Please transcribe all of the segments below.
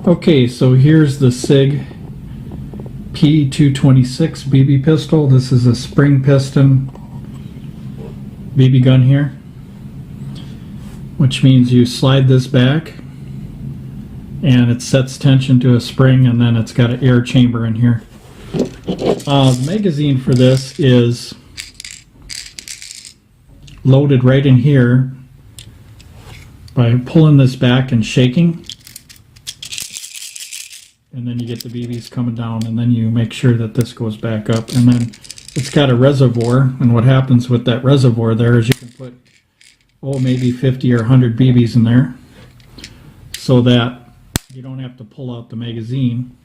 Okay, so here's the Sig P 226 BB pistol. This is a spring piston BB gun here, which means you slide this back and it sets tension to a spring, and then it's got an air chamber in here. The magazine for this is loaded right in here by pulling this back and shaking, and then you get the BBs coming down, and then you make sure that this goes back up, and then it's got a reservoir, and what happens with that reservoir there is you can put maybe 50 or 100 BBs in there, so that you don't have to pull out the magazine,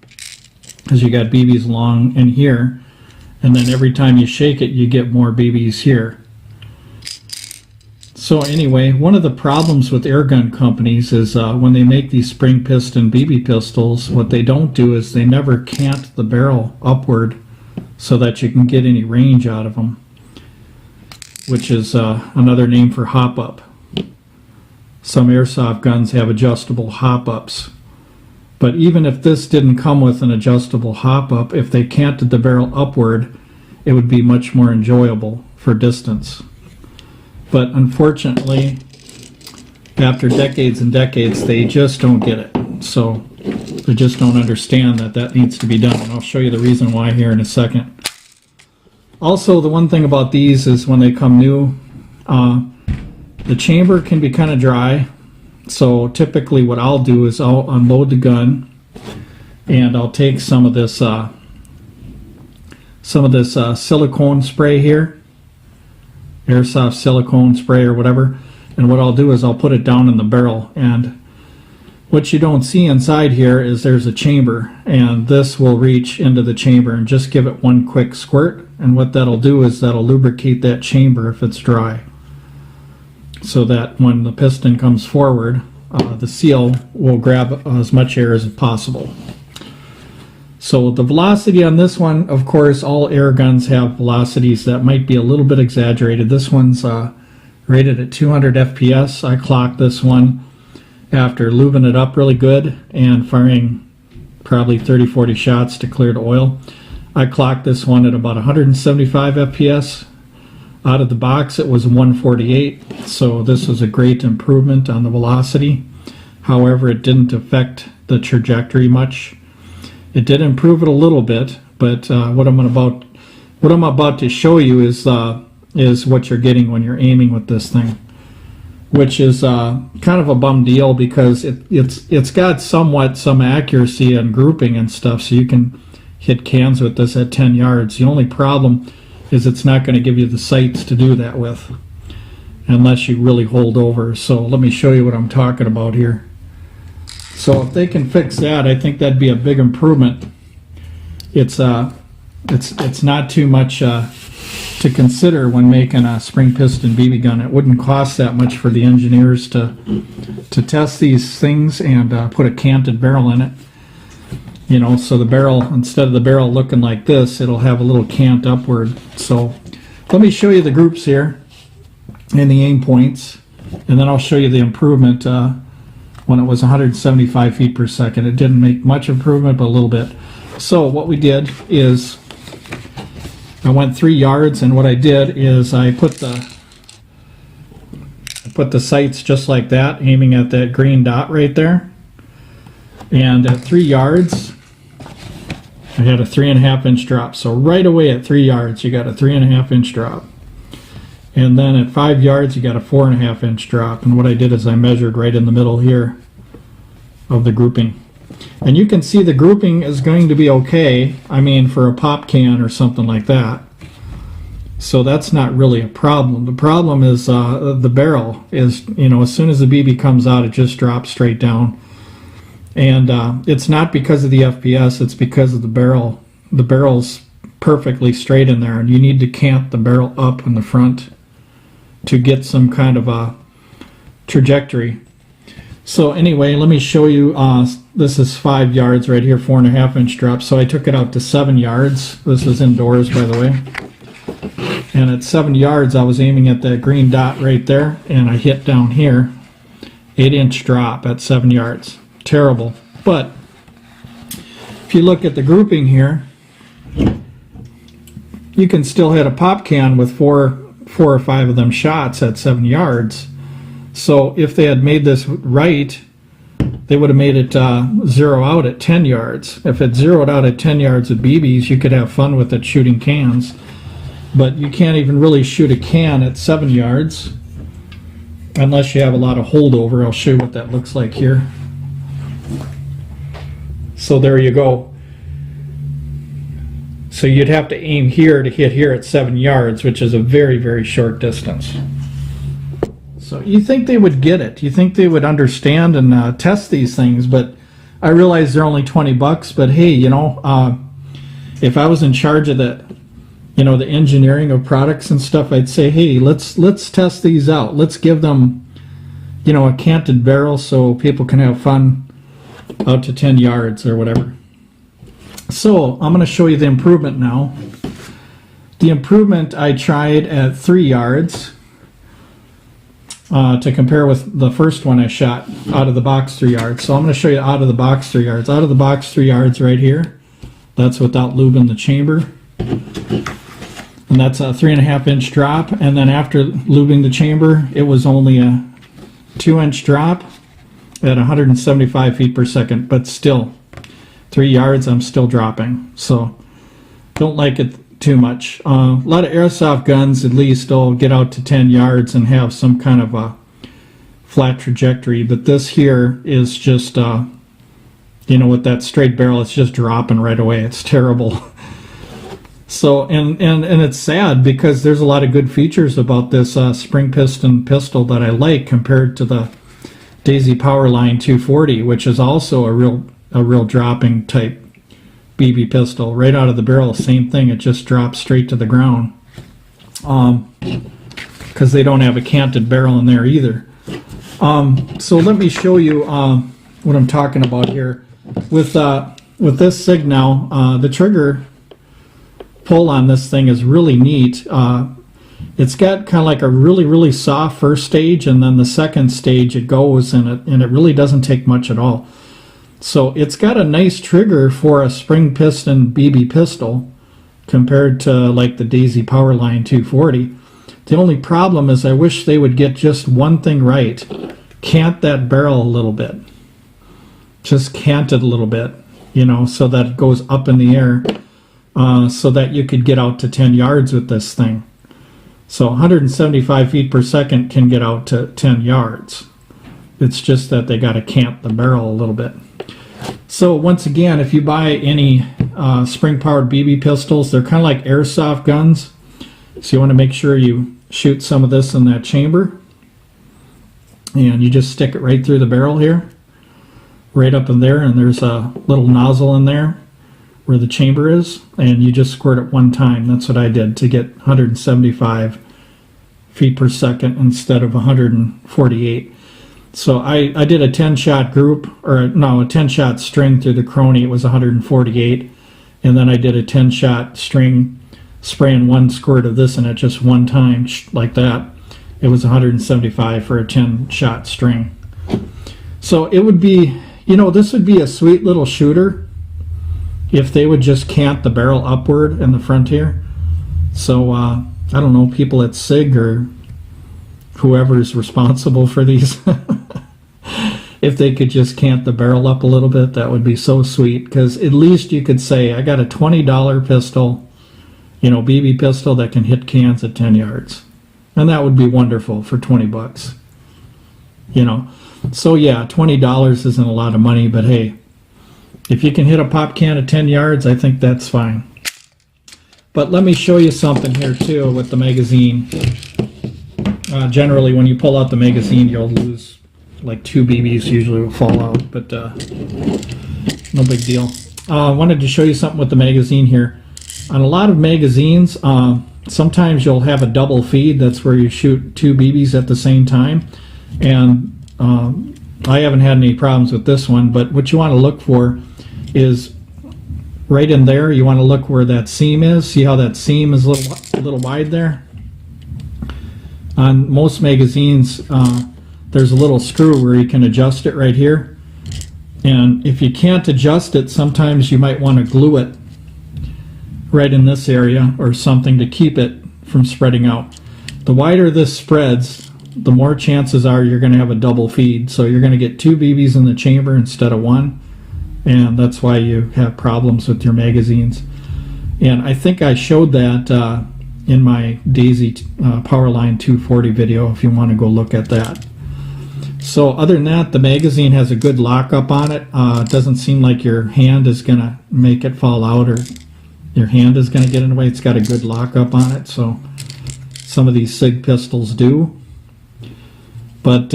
because you got BBs along in here, and then every time you shake it you get more BBs here. So anyway, one of the problems with airgun companies is when they make these spring piston BB pistols, what they don't do is they never cant the barrel upward so that you can get any range out of them, which is another name for hop up. Some airsoft guns have adjustable hop ups, but even if this didn't come with an adjustable hop up, if they canted the barrel upward, it would be much more enjoyable for distance. But unfortunately, after decades and decades, they just don't get it. So they just don't understand that that needs to be done. And I'll show you the reason why here in a second. Also, the one thing about these is when they come new, the chamber can be kind of dry. So typically what I'll do is I'll unload the gun and I'll take some of this silicone spray here, airsoft silicone spray or whatever, and what I'll do is I'll put it down in the barrel, and what you don't see inside here is there's a chamber, and this will reach into the chamber and just give it one quick squirt, and what that'll do is that'll lubricate that chamber if it's dry, so that when the piston comes forward, the seal will grab as much air as possible. So the velocity on this one, of course, all air guns have velocities that might be a little bit exaggerated. This one's rated at 200 FPS. I clocked this one after lubing it up really good and firing probably 30-40 shots to clear the oil. I clocked this one at about 175 FPS. Out of the box it was 148, so this was a great improvement on the velocity. However, it didn't affect the trajectory much. It did improve it a little bit, but what I'm about to show you is what you're getting when you're aiming with this thing, which is kind of a bum deal, because it's got somewhat some accuracy and grouping and stuff, so you can hit cans with this at 10 yards. The only problem is it's not going to give you the sights to do that with unless you really hold over. So let me show you what I'm talking about here. So if they can fix that, I think that'd be a big improvement. It's not too much to consider when making a spring piston BB gun. It wouldn't cost that much for the engineers to test these things and put a canted barrel in it. You know, so the barrel, instead of the barrel looking like this, it'll have a little cant upward. So let me show you the groups here and the aim points, and then I'll show you the improvement when it was 175 feet per second. It didn't make much improvement, but a little bit. So what we did is I went 3 yards, and what I did is I put the sights just like that, aiming at that green dot right there. And at 3 yards, I had a 3.5 inch drop. So right away at 3 yards, you got a 3.5 inch drop. And then at 5 yards, you got a 4.5 inch drop. And what I did is I measured right in the middle here of the grouping. And you can see the grouping is going to be okay. I mean, for a pop can or something like that. So that's not really a problem. The problem is the barrel is, you know, as soon as the BB comes out, it just drops straight down. And it's not because of the FPS, it's because of the barrel. The barrel's perfectly straight in there, and you need to cant the barrel up in the front to get some kind of a trajectory. So anyway, let me show you, this is 5 yards right here, 4.5 inch drop. So I took it out to 7 yards. This is indoors, by the way. And at 7 yards, I was aiming at that green dot right there, and I hit down here, 8 inch drop at 7 yards. Terrible, but if you look at the grouping here, you can still hit a pop can with four or five of them shots at 7 yards. So if they had made this right, they would have made it zero out at 10 yards. If it zeroed out at 10 yards with BBs, you could have fun with it shooting cans. But you can't even really shoot a can at 7 yards unless you have a lot of holdover. I'll show you what that looks like here. So there you go. So you'd have to aim here to hit here at 7 yards, which is a very, very short distance. So you think they would get it. You think they would understand and test these things, but I realize they're only 20 bucks, but hey, you know, if I was in charge of the, you know, the engineering of products and stuff, I'd say, hey, let's test these out. Let's give them, you know, a canted barrel so people can have fun out to 10 yards or whatever. So I'm going to show you the improvement now. The improvement I tried at 3 yards to compare with the first one I shot out of the box 3 yards. So I'm going to show you out of the box 3 yards. Out of the box 3 yards right here. That's without lubing the chamber. And that's a 3.5 inch drop. And then after lubing the chamber, it was only a 2 inch drop at 175 feet per second, but still 3 yards I'm still dropping, so don't like it too much. A lot of airsoft guns at least will get out to 10 yards and have some kind of a flat trajectory, but this here is just you know, with that straight barrel, it's just dropping right away. It's terrible. So and it's sad because there's a lot of good features about this spring piston pistol that I like compared to the Daisy Powerline 240, which is also a real dropping type BB pistol. Right out of the barrel, same thing, it just drops straight to the ground. Because they don't have a canted barrel in there either. So let me show you what I'm talking about here. With this Sig now, the trigger pull on this thing is really neat. It's got kind of like a really soft first stage, and then the second stage it goes, and it really doesn't take much at all. So it's got a nice trigger for a spring piston BB pistol compared to like the Daisy Powerline 240. The only problem is I wish they would get just one thing right. Cant that barrel a little bit. Just cant it a little bit, you know, so that it goes up in the air, so that you could get out to 10 yards with this thing. So 175 feet per second can get out to 10 yards. It's just that they got to cant the barrel a little bit. So once again, if you buy any spring-powered BB pistols, they're kind of like airsoft guns. So you want to make sure you shoot some of this in that chamber. And you just stick it right through the barrel here. Right up in there, and there's a little nozzle in there where the chamber is, and you just squirt it one time. That's what I did to get 175 feet per second instead of 148. So I did a 10-shot group, or no, a 10-shot string through the Crony. It was 148, and then I did a 10-shot string spraying one squirt of this in it just one time, like that. It was 175 for a 10-shot string. So it would be, you know, this would be a sweet little shooter if they would just cant the barrel upward in the front here. So I don't know, people at Sig or whoever's responsible for these, if they could just cant the barrel up a little bit, that would be so sweet, because at least you could say I got a $20 pistol, you know, BB pistol that can hit cans at 10 yards, and that would be wonderful for 20 bucks, you know. So yeah, $20 isn't a lot of money, but hey, if you can hit a pop can at 10 yards, I think that's fine. But let me show you something here too with the magazine. Generally, when you pull out the magazine, you'll lose like 2 BBs usually will fall out, but no big deal. I wanted to show you something with the magazine here. On a lot of magazines, sometimes you'll have a double feed. That's where you shoot 2 BBs at the same time. And I haven't had any problems with this one, but what you want to look for is right in there. You want to look where that seam is. See how that seam is a little wide there? On most magazines, there's a little screw where you can adjust it right here. And if you can't adjust it, sometimes you might want to glue it right in this area or something to keep it from spreading out. The wider this spreads, the more chances are you're going to have a double feed. So you're going to get 2 BBs in the chamber instead of 1. And that's why you have problems with your magazines. And I think I showed that in my Daisy Powerline 240 video if you want to go look at that. So other than that, the magazine has a good lockup on it. It doesn't seem like your hand is going to make it fall out or your hand is going to get in the way. It's got a good lockup on it. So some of these Sig pistols do. But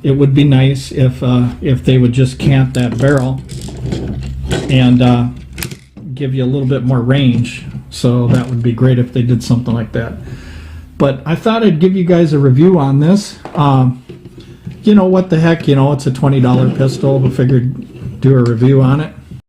it would be nice if they would just cant that barrel and give you a little bit more range. So that would be great if they did something like that. But I thought I'd give you guys a review on this. You know, what the heck, you know, it's a $20 pistol. I figured do a review on it.